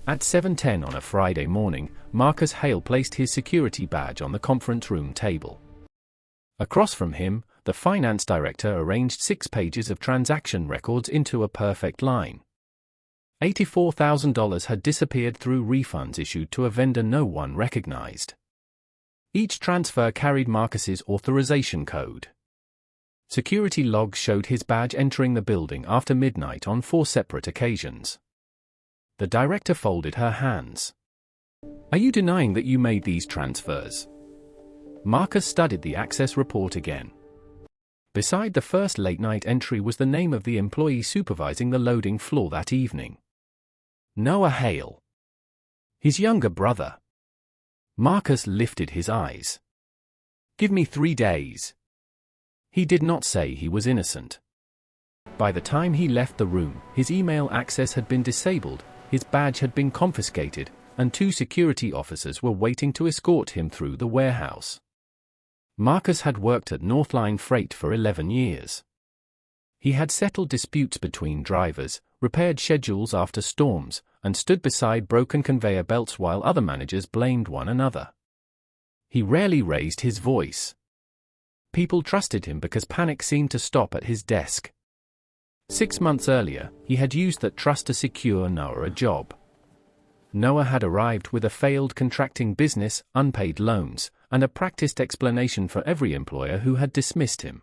At 7:10 on a Friday morning, Marcus Hale placed his security badge on the conference room table. Across from him, the finance director arranged 6 pages of transaction records into a perfect line. $84,000 had disappeared through refunds issued to a vendor no one recognized. Each transfer carried Marcus's authorization code. Security logs showed his badge entering the building after midnight on 4 separate occasions. The director folded her hands. "Are you denying that you made these transfers?" Marcus studied the access report again. Beside the first late-night entry was the name of the employee supervising the loading floor that evening. Noah Hale. His younger brother. Marcus lifted his eyes. "Give me 3 days." He did not say he was innocent. By the time he left the room, his email access had been disabled, his badge had been confiscated, and 2 security officers were waiting to escort him through the warehouse. Marcus had worked at Northline Freight for 11 years. He had settled disputes between drivers, repaired schedules after storms, and stood beside broken conveyor belts while other managers blamed one another. He rarely raised his voice. People trusted him because panic seemed to stop at his desk. 6 months earlier, he had used that trust to secure Noah a job. Noah had arrived with a failed contracting business, unpaid loans, and a practiced explanation for every employer who had dismissed him.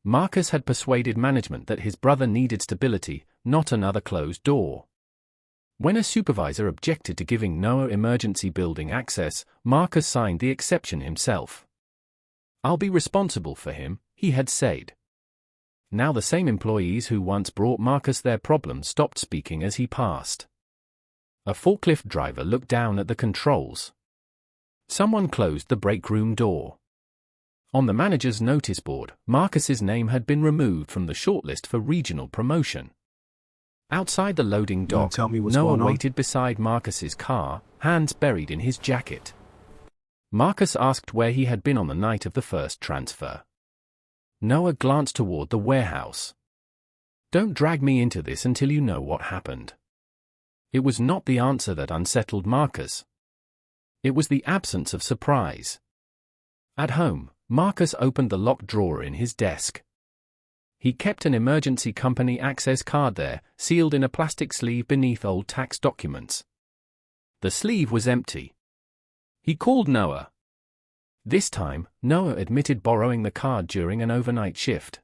Marcus had persuaded management that his brother needed stability, not another closed door. When a supervisor objected to giving Noah emergency building access, Marcus signed the exception himself. "I'll be responsible for him," he had said. Now the same employees who once brought Marcus their problems stopped speaking as he passed. A forklift driver looked down at the controls. Someone closed the break room door. On the manager's notice board, Marcus's name had been removed from the shortlist for regional promotion. Outside the loading dock, Noah waited beside Marcus's car, hands buried in his jacket. Marcus asked where he had been on the night of the first transfer. Noah glanced toward the warehouse. "Don't drag me into this until you know what happened." It was not the answer that unsettled Marcus. It was the absence of surprise. At home, Marcus opened the locked drawer in his desk. He kept an emergency company access card there, sealed in a plastic sleeve beneath old tax documents. The sleeve was empty. He called Noah. This time, Noah admitted borrowing the card during an overnight shift.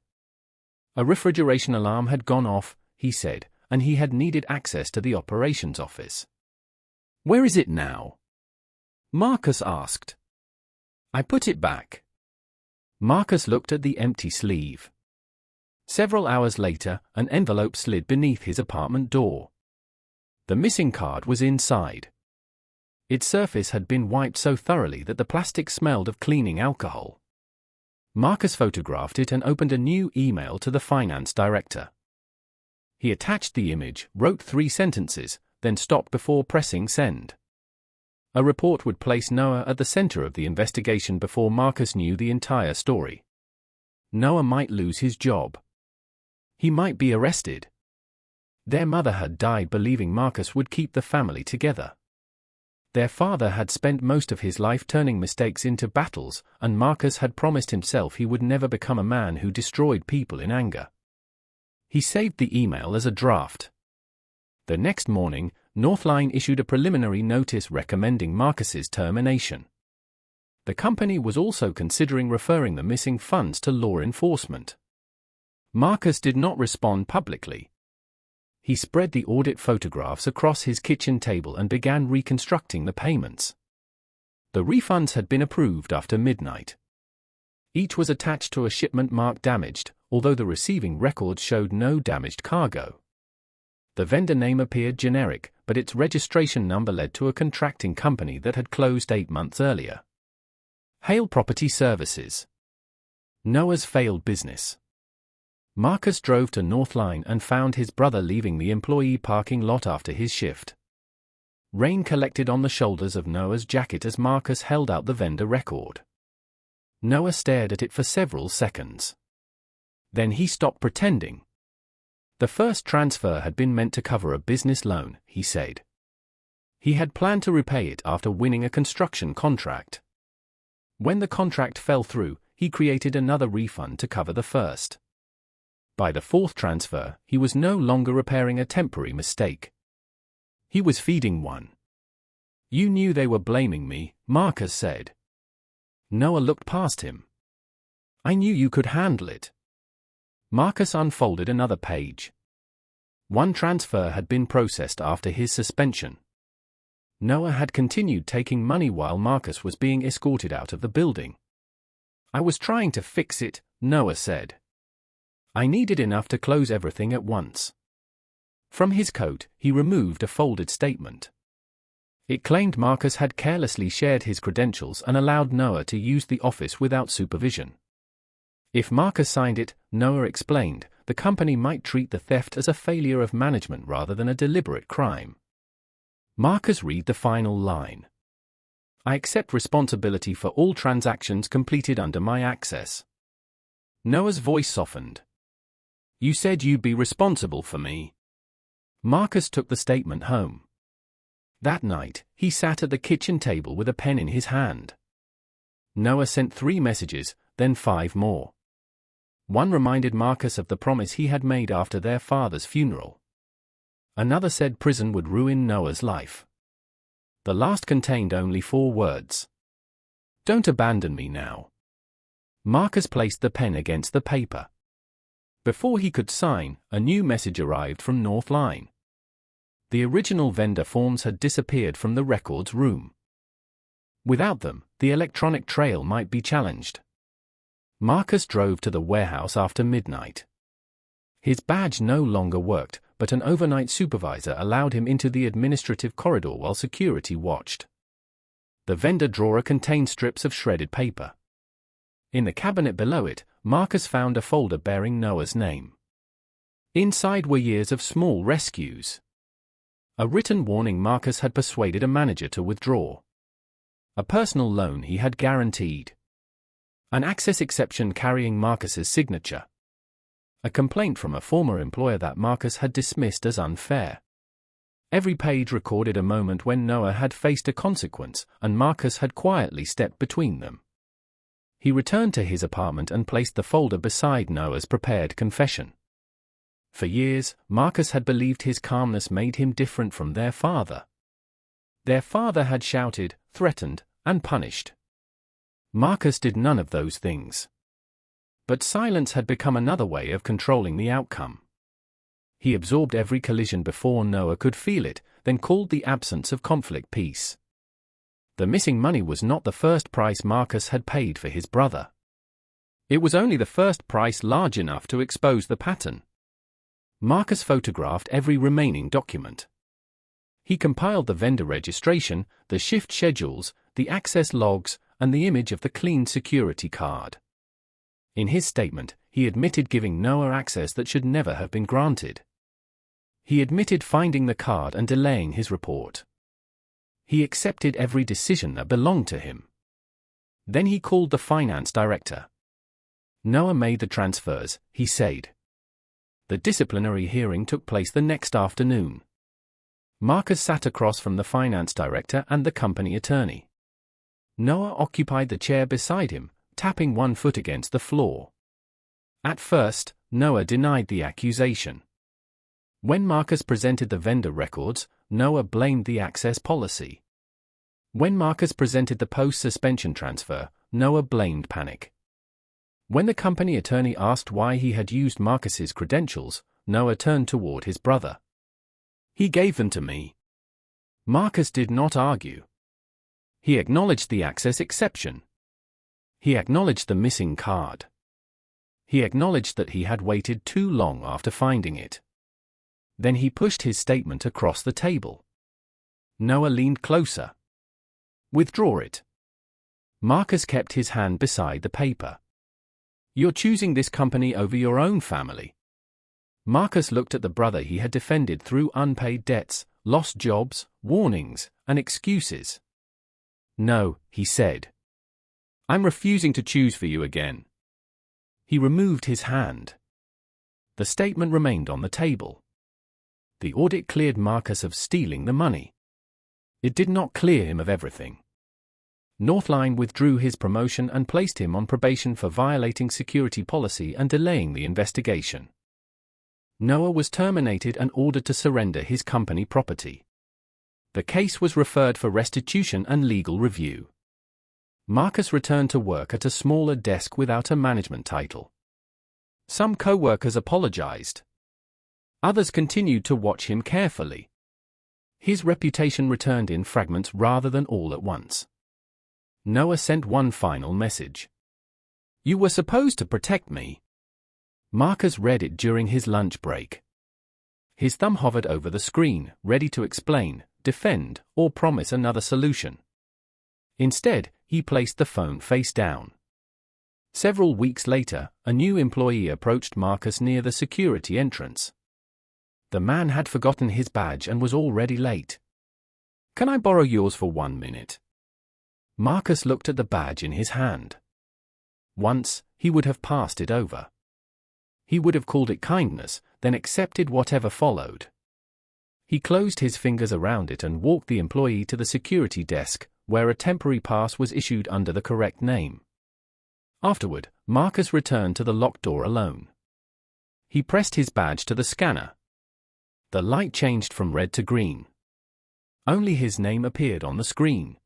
A refrigeration alarm had gone off, he said, and he had needed access to the operations office. "Where is it now?" Marcus asked. "I put it back." Marcus looked at the empty sleeve. Several hours later, an envelope slid beneath his apartment door. The missing card was inside. Its surface had been wiped so thoroughly that the plastic smelled of cleaning alcohol. Marcus photographed it and opened a new email to the finance director. He attached the image, wrote 3 sentences, then stopped before pressing send. A report would place Noah at the center of the investigation before Marcus knew the entire story. Noah might lose his job. He might be arrested. Their mother had died believing Marcus would keep the family together. Their father had spent most of his life turning mistakes into battles, and Marcus had promised himself he would never become a man who destroyed people in anger. He saved the email as a draft. The next morning, Northline issued a preliminary notice recommending Marcus's termination. The company was also considering referring the missing funds to law enforcement. Marcus did not respond publicly. He spread the audit photographs across his kitchen table and began reconstructing the payments. The refunds had been approved after midnight. Each was attached to a shipment marked damaged, although the receiving records showed no damaged cargo. The vendor name appeared generic, but its registration number led to a contracting company that had closed 8 months earlier. Hale Property Services. Noah's failed business. Marcus drove to Northline and found his brother leaving the employee parking lot after his shift. Rain collected on the shoulders of Noah's jacket as Marcus held out the vendor record. Noah stared at it for several seconds. Then he stopped pretending. The first transfer had been meant to cover a business loan, he said. He had planned to repay it after winning a construction contract. When the contract fell through, he created another refund to cover the first. By the fourth transfer, he was no longer repairing a temporary mistake. He was feeding one. "You knew they were blaming me," Marcus said. Noah looked past him. "I knew you could handle it." Marcus unfolded another page. One transfer had been processed after his suspension. Noah had continued taking money while Marcus was being escorted out of the building. "I was trying to fix it," Noah said. "I needed enough to close everything at once." From his coat, he removed a folded statement. It claimed Marcus had carelessly shared his credentials and allowed Noah to use the office without supervision. If Marcus signed it, Noah explained, the company might treat the theft as a failure of management rather than a deliberate crime. Marcus read the final line. "I accept responsibility for all transactions completed under my access." Noah's voice softened. "You said you'd be responsible for me." Marcus took the statement home. That night, he sat at the kitchen table with a pen in his hand. Noah sent 3 messages, then 5 more. One reminded Marcus of the promise he had made after their father's funeral. Another said prison would ruin Noah's life. The last contained only 4 words. "Don't abandon me now." Marcus placed the pen against the paper. Before he could sign, a new message arrived from North Line. The original vendor forms had disappeared from the records room. Without them, the electronic trail might be challenged. Marcus drove to the warehouse after midnight. His badge no longer worked, but an overnight supervisor allowed him into the administrative corridor while security watched. The vendor drawer contained strips of shredded paper. In the cabinet below it, Marcus found a folder bearing Noah's name. Inside were years of small rescues. A written warning Marcus had persuaded a manager to withdraw. A personal loan he had guaranteed. An access exception carrying Marcus's signature. A complaint from a former employer that Marcus had dismissed as unfair. Every page recorded a moment when Noah had faced a consequence, and Marcus had quietly stepped between them. He returned to his apartment and placed the folder beside Noah's prepared confession. For years, Marcus had believed his calmness made him different from their father. Their father had shouted, threatened, and punished. Marcus did none of those things. But silence had become another way of controlling the outcome. He absorbed every collision before Noah could feel it, then called the absence of conflict peace. The missing money was not the first price Marcus had paid for his brother. It was only the first price large enough to expose the pattern. Marcus photographed every remaining document. He compiled the vendor registration, the shift schedules, the access logs, and the image of the cleaned security card. In his statement, he admitted giving Noah access that should never have been granted. He admitted finding the card and delaying his report. He accepted every decision that belonged to him. Then he called the finance director. Noah made the transfers, he said. The disciplinary hearing took place the next afternoon. Marcus sat across from the finance director and the company attorney. Noah occupied the chair beside him, tapping one foot against the floor. At first, Noah denied the accusation. When Marcus presented the vendor records, Noah blamed the access policy. When Marcus presented the post-suspension transfer, Noah blamed panic. When the company attorney asked why he had used Marcus's credentials, Noah turned toward his brother. "He gave them to me." Marcus did not argue. He acknowledged the access exception. He acknowledged the missing card. He acknowledged that he had waited too long after finding it. Then he pushed his statement across the table. Noah leaned closer. "Withdraw it." Marcus kept his hand beside the paper. "You're choosing this company over your own family." Marcus looked at the brother he had defended through unpaid debts, lost jobs, warnings, and excuses. "No," he said. "I'm refusing to choose for you again." He removed his hand. The statement remained on the table. The audit cleared Marcus of stealing the money. It did not clear him of everything. Northline withdrew his promotion and placed him on probation for violating security policy and delaying the investigation. Noah was terminated and ordered to surrender his company property. The case was referred for restitution and legal review. Marcus returned to work at a smaller desk without a management title. Some co-workers apologized. Others continued to watch him carefully. His reputation returned in fragments rather than all at once. Noah sent one final message. "You were supposed to protect me." Marcus read it during his lunch break. His thumb hovered over the screen, ready to explain, defend, or promise another solution. Instead, he placed the phone face down. Several weeks later, a new employee approached Marcus near the security entrance. The man had forgotten his badge and was already late. "Can I borrow yours for 1 minute?" Marcus looked at the badge in his hand. Once, he would have passed it over. He would have called it kindness, then accepted whatever followed. He closed his fingers around it and walked the employee to the security desk, where a temporary pass was issued under the correct name. Afterward, Marcus returned to the locked door alone. He pressed his badge to the scanner. The light changed from red to green. Only his name appeared on the screen.